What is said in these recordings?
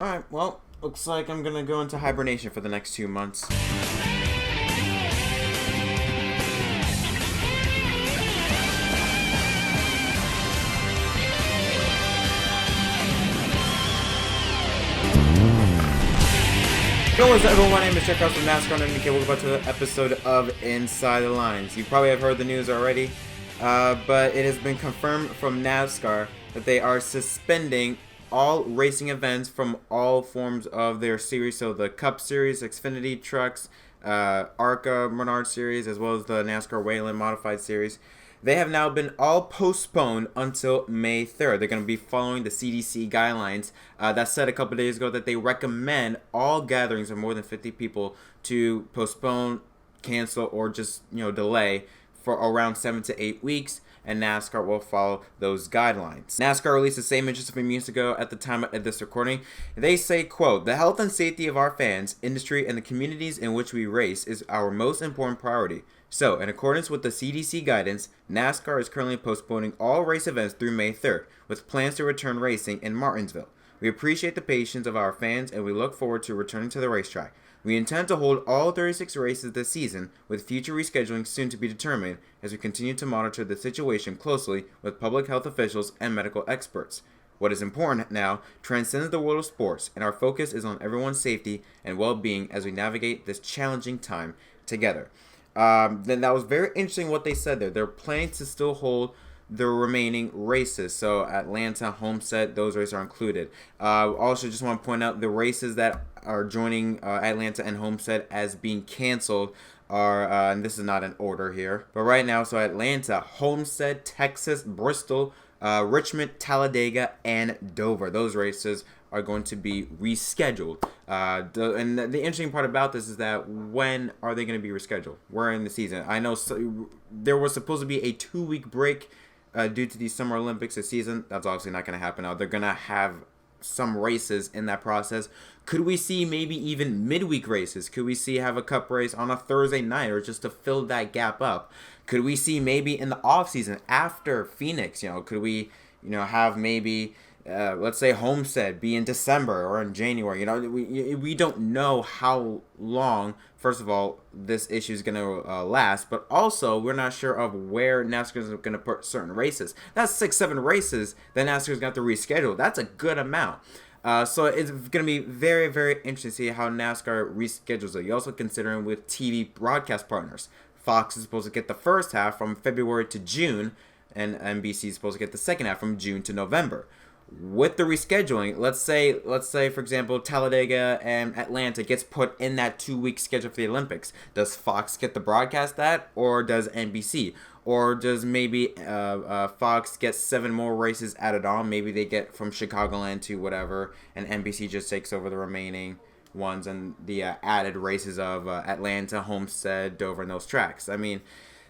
Alright, well, looks like I'm gonna go into hibernation for the next 2 months. Yo, what's up everyone, my name is Check Out from NASCAR and welcome back to the episode of Inside the Lines. You probably have heard the news already, but it has been confirmed from NASCAR that they are suspending all racing events from all forms of their series. So the Cup Series, Xfinity Trucks, ARCA Menard Series, as well as the NASCAR Whelen Modified Series. They have now been all postponed until May 3rd. They're going to be following the CDC guidelines that said a couple days ago that they recommend all gatherings of more than 50 people to postpone, cancel, or just delay for around 7 to 8 weeks. And NASCAR will follow those guidelines. NASCAR released a statement just a few minutes ago at the time of this recording. They say, quote, "The health and safety of our fans, industry, and the communities in which we race is our most important priority. So, in accordance with the CDC guidance, NASCAR is currently postponing all race events through May 3rd, with plans to return racing in Martinsville. We appreciate the patience of our fans and we look forward to returning to the racetrack. We intend to hold all 36 races this season, with future rescheduling soon to be determined as we continue to monitor the situation closely with public health officials and medical experts. What is important now transcends the world of sports, and our focus is on everyone's safety and well-being as we navigate this challenging time together." Then that was very interesting what they said there. They're planning to still hold the remaining races. So Atlanta, Homestead, those races are included. Also, just want to point out the races that are joining Atlanta and Homestead as being canceled are, and this is not in order here, but right now, so Atlanta, Homestead, Texas, Bristol, Richmond, Talladega, and Dover. Those races are going to be rescheduled. And the interesting part about this is that when are they going to be rescheduled? We're in the season. I know there was supposed to be a 2-week break due to the Summer Olympics this season. That's obviously not going to happen now. They're going to have some races in that process. Could we see maybe even midweek races? Could we have a cup race on a Thursday night or just to fill that gap up? Could we see maybe in the off season after Phoenix, could we, have maybe let's say Homestead be in December or in January? We don't know how long, first of all, this issue is going to last, but also we're not sure of where NASCAR is going to put certain races. That's 6-7 races that NASCAR is going to have to reschedule. That's a good amount. So it's going to be very, very interesting to see how NASCAR reschedules it. You're also considering with TV broadcast partners. Fox is supposed to get the first half from February to June, and NBC is supposed to get the second half from June to November. With the rescheduling, let's say for example Talladega and Atlanta gets put in that 2-week schedule for the Olympics. Does Fox get to broadcast that, or does NBC, or does maybe Fox get 7 more races added on? Maybe they get from Chicagoland to whatever, and NBC just takes over the remaining ones and the added races of Atlanta, Homestead, Dover, and those tracks. I mean,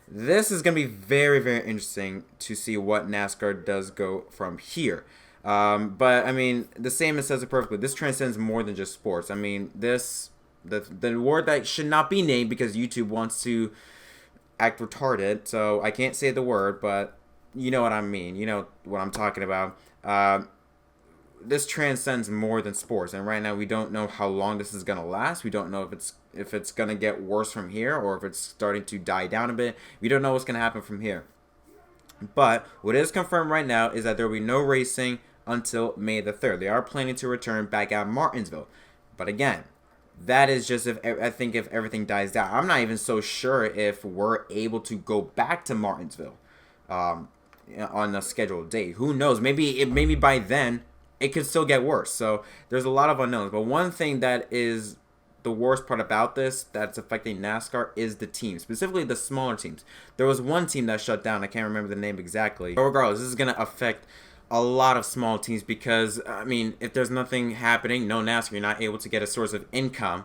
this is going to be very, very interesting to see what NASCAR does go from here. But I mean, the same says it perfectly. This transcends more than just sports. I mean, the word that should not be named because YouTube wants to act retarded, so I can't say the word, but you know what I mean. You know what I'm talking about. This transcends more than sports, and right now we don't know how long this is gonna last. We don't know if it's gonna get worse from here or if it's starting to die down a bit. We don't know what's gonna happen from here. But what is confirmed right now is that there will be no racing until May the 3rd. They are planning to return back at Martinsville. But again, that is just if everything dies down. I'm not even so sure if we're able to go back to Martinsville on a scheduled date. Who knows? Maybe by then it could still get worse. So there's a lot of unknowns. But one thing that is the worst part about this that's affecting NASCAR is the teams, specifically the smaller teams. There was one team that shut down. I can't remember the name exactly. But regardless, this is going to affect a lot of small teams because, I mean, if there's nothing happening, no NASCAR, you're not able to get a source of income.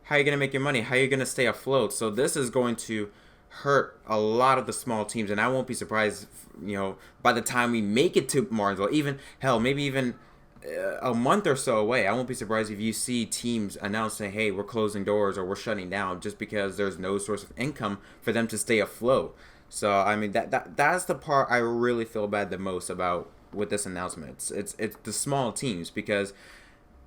How are you going to make your money? How are you going to stay afloat? So this is going to hurt a lot of the small teams, and I won't be surprised, by the time we make it to Martinsville, maybe even a month or so away, I won't be surprised if you see teams announcing, hey, we're closing doors or we're shutting down just because there's no source of income for them to stay afloat. So, I mean, that's the part I really feel bad the most about with this announcement. It's the small teams because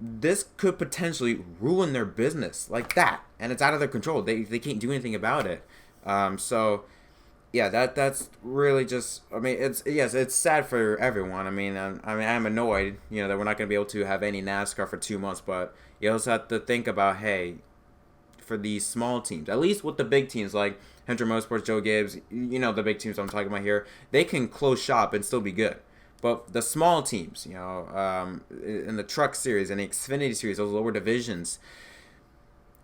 this could potentially ruin their business like that, and it's out of their control. They can't do anything about it. So yeah, that's really just. I mean, it's sad for everyone. I mean, I'm annoyed, that we're not going to be able to have any NASCAR for 2 months. But you also have to think about, hey, for these small teams, at least with the big teams like Hendrick Motorsports, Joe Gibbs, the big teams I'm talking about here, they can close shop and still be good. But the small teams, in the Truck Series and the Xfinity Series, those lower divisions,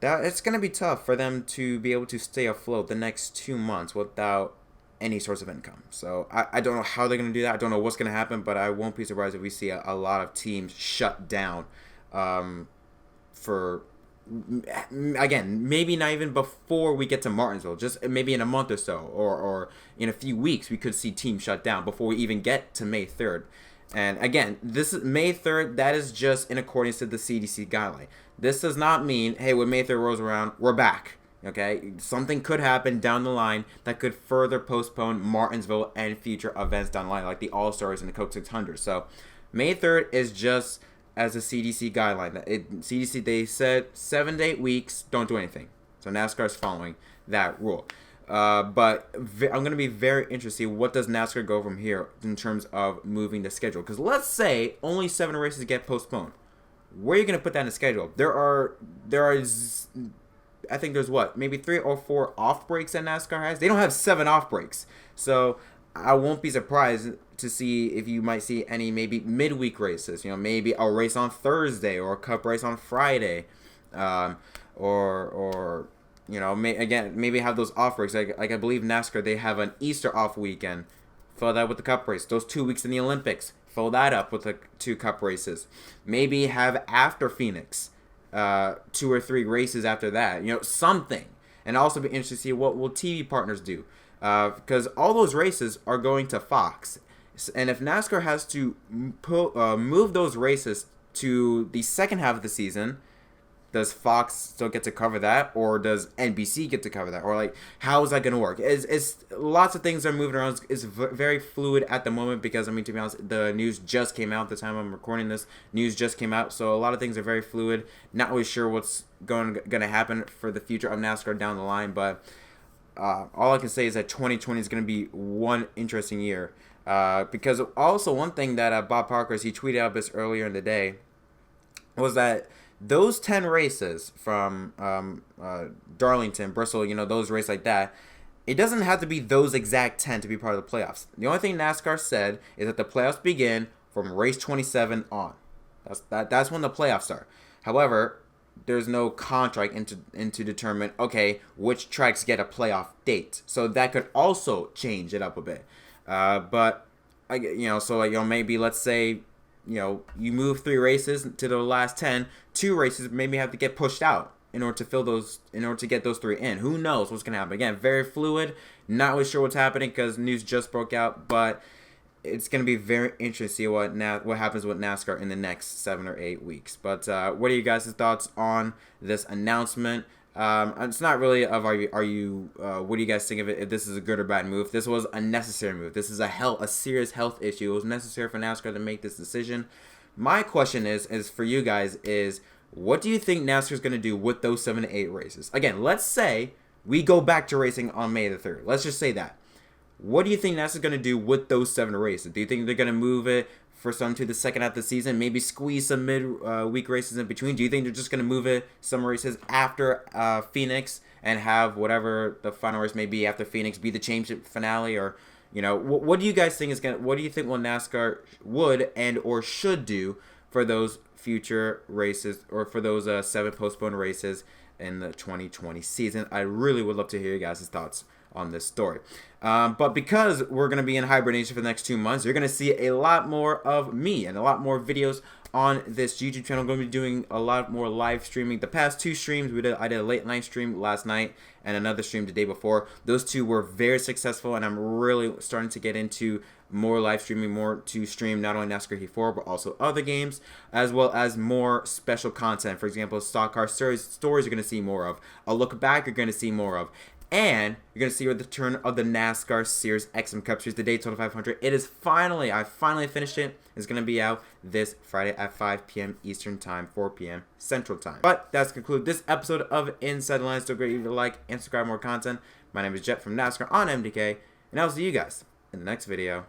it's going to be tough for them to be able to stay afloat the next 2 months without any source of income. So I don't know how they're going to do that. I don't know what's going to happen, but I won't be surprised if we see a lot of teams shut down for, again, maybe not even before we get to Martinsville, just maybe in a month or so, or in a few weeks, we could see teams shut down before we even get to May 3rd. And again, this is May 3rd. That is just in accordance to the CDC guideline. This does not mean, hey, when May 3rd rolls around, we're back. Okay, something could happen down the line that could further postpone Martinsville and future events down the line, like the All-Stars and the Coke 600. So May 3rd is just as a CDC guideline. CDC, they said 7 to 8 weeks, don't do anything. So NASCAR is following that rule. But I'm going to be very interested to see what does NASCAR go from here in terms of moving the schedule. Because let's say only 7 races get postponed. Where are you going to put that in the schedule? There are I think there's maybe 3 or 4 off breaks that NASCAR has. They don't have 7 off breaks. So I won't be surprised to see if you might see any maybe midweek races. Maybe a race on Thursday or a Cup race on Friday, or maybe have those off breaks. Like I believe NASCAR, they have an Easter off weekend. Fill that with the Cup race. Those 2 weeks in the Olympics, fill that up with the 2 Cup races. Maybe have after Phoenix, 2 or 3 races after that. Something. And also be interested to see what will TV partners do. Because all those races are going to Fox. And if NASCAR has to move those races to the second half of the season, does Fox still get to cover that? Or does NBC get to cover that? Or, how is that going to work? It's lots of things are moving around. It's very fluid at the moment because, to be honest, the news just came out at the time I'm recording this. News just came out. So a lot of things are very fluid. Not really sure what's going to happen for the future of NASCAR down the line. But all I can say is that 2020 is going to be one interesting year. Because also one thing that Bob Parker, he tweeted out this earlier in the day, was that those 10 races from Darlington, Bristol, those races like that, it doesn't have to be those exact 10 to be part of the playoffs. The only thing NASCAR said is that the playoffs begin from race 27 on. That's when the playoffs start. However, there's no contract into determine, okay, which tracks get a playoff date. So that could also change it up a bit. But maybe let's say, you move 3 races to the last 10, 2 races maybe have to get pushed out in order to get those 3 in. Who knows what's gonna happen? Again, very fluid. Not really sure what's happening because news just broke out, but it's gonna be very interesting to see what happens with NASCAR in the next 7 or 8 weeks. But what are you guys' thoughts on this announcement? It's not really what do you guys think of it, if this is a good or bad move? This was a necessary move. This is a serious health issue. It was necessary for NASCAR to make this decision. My question is for you guys is, what do you think NASCAR is going to do with those 7 to 8 races? Again, let's say we go back to racing on May the 3rd. Let's just say that. What do you think NASCAR is going to do with those 7 races? Do you think they're going to move it for some to the second half of the season, maybe squeeze some mid-week races in between? Do you think they're just going to move it some races after Phoenix and have whatever the final race may be after Phoenix be the championship finale? Or, what do you guys think what do you think NASCAR would and or should do for those future races, or for those 7 postponed races in the 2020 season? I really would love to hear you guys' thoughts on this story. But because we're going to be in hibernation for the next 2 months, you're going to see a lot more of me and a lot more videos on this YouTube channel. I'm going to be doing a lot more live streaming. The past 2 streams, I did a late night stream last night and another stream the day before. Those 2 were very successful, and I'm really starting to get into more live streaming, more to stream not only NASCAR Heat 4, but also other games, as well as more special content. For example, stock car stories you're going to see more of. A look back you're going to see more of. And you're going to see the return of the NASCAR Series XM Cup Series, the Daytona 500. It is I finally finished it. It's going to be out this Friday at 5 p.m. Eastern Time, 4 p.m. Central Time. But that's conclude this episode of Inside the Lines. Don't forget to like and subscribe for more content. My name is Jet from NASCAR on MDK, and I'll see you guys in the next video.